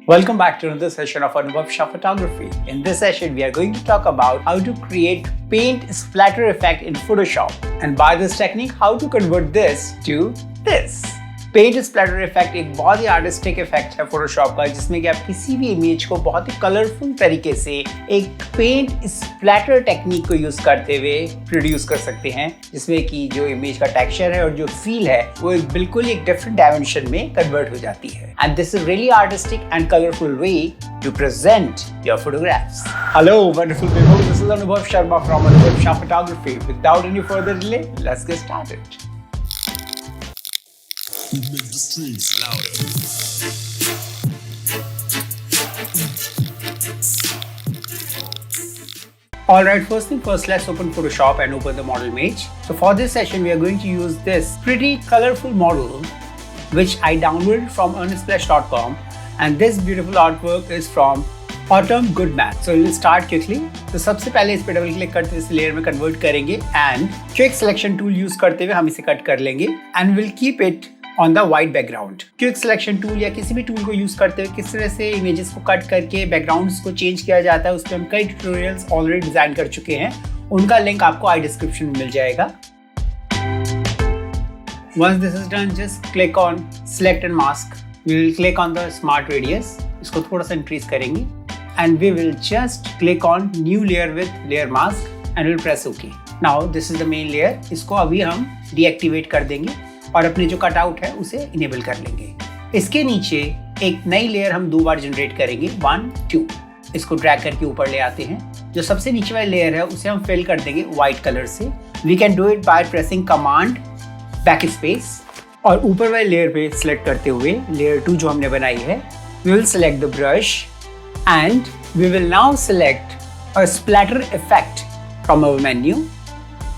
Welcome back to another session of anubhavshaphotography. In this session, we are going to talk about how to create paint splatter effect in Photoshop. And by this technique, how to convert this to this. Paint splatter effect एक बहुत ही artistic effect है Photoshop का, जिसमें कि आप किसी भी इमेज को बहुत ही कलरफुल तरीके से एक पेंट स्प्लैटर टेक्निक को यूज करते हुए प्रोड्यूस कर सकते हैं, जिसमें कि जो इमेज का टेक्सचर है और जो फील है वो बिल्कुल एक डिफरेंट डायमेंशन में कन्वर्ट हो जाती है. And this is really artistic and colourful way to present your photographs. Hello wonderful people, this is Anubhav Sharma from anubhavshaphotography. Without any further delay, let's get started. Make the streets louder. Alright, first thing first, let's open Photoshop and open the model image. So for this session, we are going to use this pretty colorful model which I downloaded from unsplash.com, and this beautiful artwork is from Autumn Goodman. So we'll start quickly. तो सबसे पहले इस पे double click करते हुए इस layer में convert करेंगे and quick selection tool use करते हुए हम इसे कट कर लेंगे and will keep it on the white background. Quick selection tool या किसी भी टूल को यूज करते हुए किस तरह से इमेजेस को कट करके बैकग्राउंड्स को चेंज किया जाता है, उस पर हम कई ट्यूटोरियल्स ऑलरेडी डिजाइन कर चुके हैं. उनका लिंक आपको आई डिस्क्रिप्शन में मिल जाएगा. Once this is done, just click on select and mask. We will click on the smart radius. इसको थोड़ा सा increase करेंगे and we will just click on new layer with layer mask and we'll press OK. Now this is the main layer. इसको अभी हम deactivate कर देंगे और अपने जो कटआउट है उसे इनेबल कर लेंगे. इसके नीचे एक नई लेयर हम दो बार जनरेट करेंगे 1, 2. इसको ड्रैग करके ऊपर ले आते हैं. जो सबसे नीचे वाली लेयर है उसे हम फिल कर देंगे व्हाइट कलर से. We can do it by pressing command back space और ऊपर वाले लेयर पे सिलेक्ट करते हुए लेयर 2 जो हमने बनाई है, we will select the brush and we will now select a splatter effect from our menu.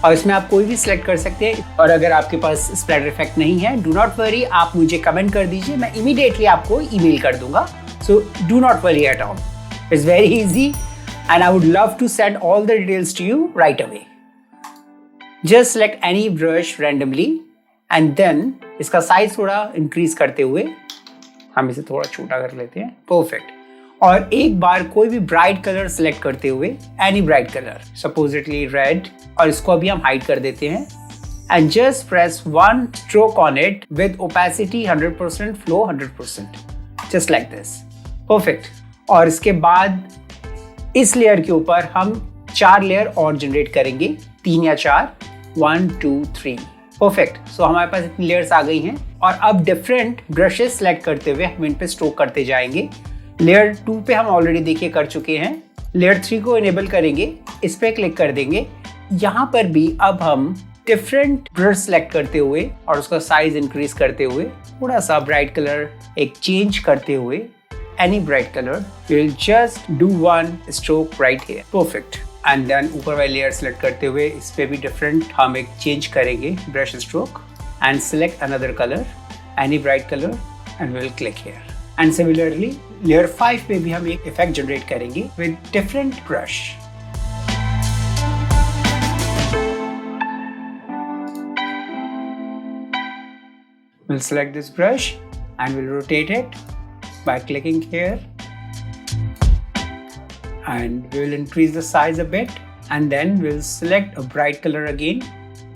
और इसमें आप कोई भी सिलेक्ट कर सकते हैं. और अगर आपके पास स्प्लैटर इफेक्ट नहीं है, डू नॉट वरी, आप मुझे कमेंट कर दीजिए, मैं इमीडिएटली आपको ईमेल कर दूंगा. So do not worry at all, it's very easy and I would love to send all the details to you right away. Just select any brush randomly and then इसका size थोड़ा increase करते हुए हम इसे थोड़ा छोटा कर लेते हैं. परफेक्ट. और एक बार कोई भी ब्राइट कलर सेलेक्ट करते हुए, any bright colour, supposedly red, और इसको अभी हम हाइड कर देते हैं and just press 1 stroke on it with opacity 100%, flow 100%, just like this. Perfect. और इसके बाद इस लेयर के ऊपर हम 4 लेयर और जनरेट करेंगे, 3 या 4, 1, 2, 3. परफेक्ट. सो हमारे पास इतनी लेयर्स आ गई हैं और अब डिफरेंट ब्रशेस सेलेक्ट करते हुए हम इन पे स्ट्रोक करते जाएंगे. लेयर 2 पे हम ऑलरेडी देखिए कर चुके हैं. लेयर 3 को इनेबल करेंगे, इस पे क्लिक कर देंगे. यहाँ पर भी अब हम डिफरेंट ब्रश सेलेक्ट करते हुए और उसका साइज इंक्रीज करते हुए थोड़ा सा ब्राइट कलर एक चेंज करते हुए, any bright colour, we will just do 1 stroke right here. Perfect. And then ऊपर वाली लेयर सेलेक्ट करते हुए इस पे भी डिफरेंट हम एक चेंज करेंगे brush stroke and select another colour, any bright colour, and we will click here. And similarly layer 5 पे भी हम एक इफेक्ट जनरेट करेंगे with different brush. We'll select this brush and we'll rotate it by clicking here, and we will increase the size a bit, and then we'll select a bright color again.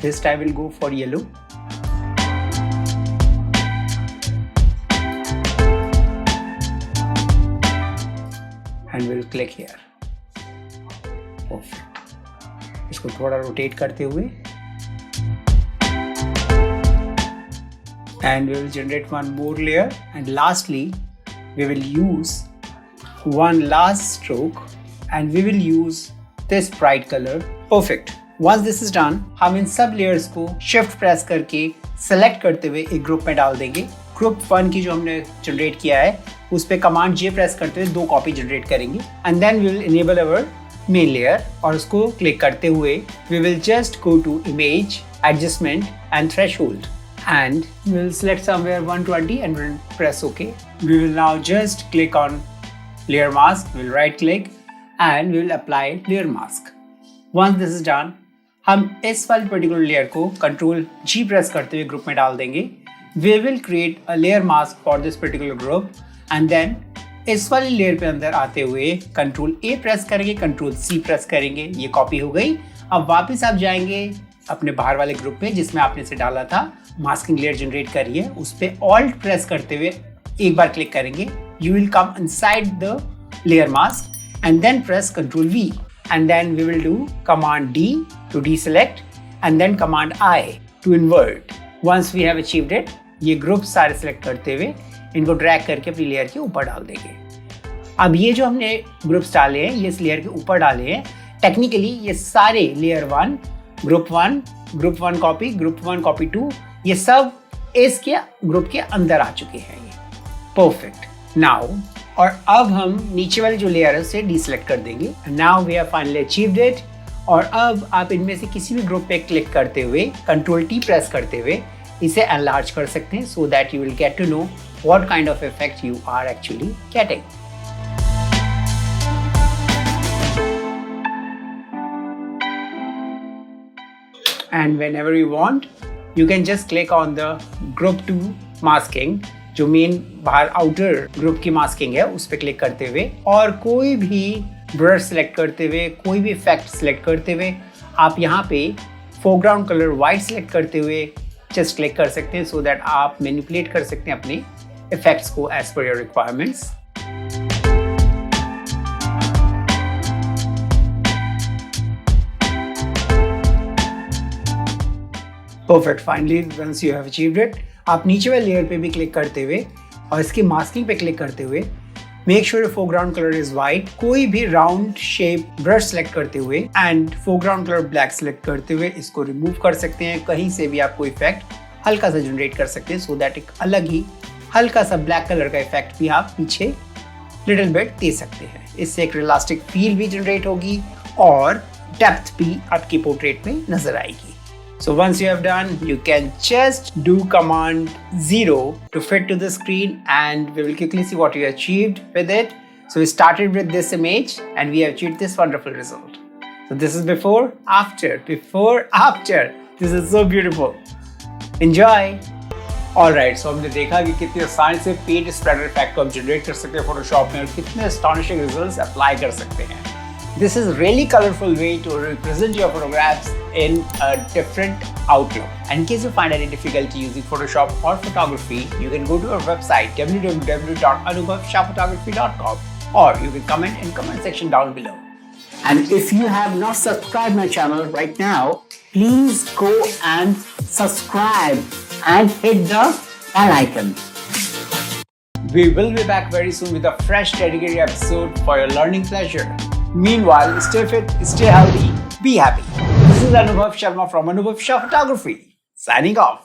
This time we'll go for yellow. And we'll click here. Perfect. इसको थोड़ा rotate करते हुए and we will generate one more layer, and lastly we will use one last stroke and we will use this bright color. Perfect. Once this is done, हम इन सब layers को shift press करके select करते हुए एक group में डाल देंगे. Group 1 की जो हमने generate किया है उस पे command J press करते हुए 2 copy generate करेंगे and then we will enable our main layer और उसको click करते हुए we will just go to image, adjustment and threshold. And we will select somewhere 120 and we'll press OK. We will now just click on layer mask. We'll right click and we will apply layer mask. Once this is done, हम इस वाली particular layer को Ctrl G press करते हुए group में डाल देंगे. We will create a layer mask for this particular group and then इस वाली लेयर पे अंदर आते हुए कंट्रोल A प्रेस करेंगे, कंट्रोल C प्रेस करेंगे, ये कॉपी हो गई। अब वापस आप जाएंगे अपने बाहर वाले ग्रुप पे जिसमें आपने इसे डाला था, मास्किंग लेयर जनरेट करिए, उस पे ऑल्ट प्रेस करते हुए एक बार क्लिक करेंगे, you will come inside the layer mask and then press control V and then we will do command D to deselect and then command I to invert. Once we have achieved it, ये group सारे select करते हुए इनको drag करके अपनी layer के ऊपर डाल देंगे। अब ये जो हमने ग्रुप्स डाले हैं ये इस लेयर के ऊपर डाले हैं, टेक्निकली ये सारे layer 1, group 1 copy, group 1 copy 2, ये सब इसके ग्रुप के अंदर आ चुके हैं। ये परफेक्ट। नाउ और अब हम नीचे वाली जो लेयर है उसे डीसेलेक्ट कर देंगे। Now we have finally achieved it. और अब आप इनमें से किसी भी ग्रुप पे क्लिक करते हुए कंट्रोल T प्रेस करते हुए इसे एनलार्ज कर सकते हैं so that you will get to know what kind of effect you are actually getting. And whenever you want, you can just click on the group 2 masking, जो main बाहर outer group की masking है उस पर click करते हुए और कोई भी ब्रश सिलेक्ट करते हुए, कोई भी इफेक्ट सिलेक्ट करते हुए आप यहाँ पे फोरग्राउंड कलर वाइट सिलेक्ट करते हुए जस्ट क्लिक कर सकते हैं सो दैट आप मैनिपुलेट कर सकते हैं अपने इफेक्ट्स को as per your requirements. Perfect. Finally once you have achieved it, आप नीचे वाले लेयर पे भी क्लिक करते हुए और इसकी मास्किंग पे क्लिक करते हुए make sure foreground colour is white, कोई भी राउंड शेप ब्रश सेलेक्ट करते हुए and foreground colour black select करते हुए इसको रिमूव कर सकते हैं। कहीं से भी आप कोई इफेक्ट हल्का सा जनरेट कर सकते हैं सो दैट एक अलग ही हल्का सा ब्लैक कलर का इफेक्ट भी आप पीछे लिटिल बिट दे सकते हैं। इससे एक रियलिस्टिक फील भी जनरेट होगी और डेप्थ भी आपकी पोर्ट्रेट में नजर आएगी। So once you have done, you can just do command 0 to fit to the screen and we will quickly see what you achieved with it. So we started with this image and we have achieved this wonderful result. So this is before, after. This is so beautiful. Enjoy. Alright, so हमने देखा कि कितनी आसानी से paint splatter effect को हम generate कर सकते हैं फोटोशॉप में और कितने astonishing results अप्लाई कर सकते हैं। This is a really colorful way to represent your photographs in a different outlook. And in case you find any difficulty using Photoshop or photography, you can go to our website www.anubhavshaphotography.com or you can comment in comment section down below. And if you have not subscribed my channel right now, please go and subscribe and hit the bell icon. We will be back very soon with a fresh dedicated episode for your learning pleasure. Meanwhile, stay fit, stay healthy, be happy. This is Anubhav Sharma from Anubhav Photography, signing off.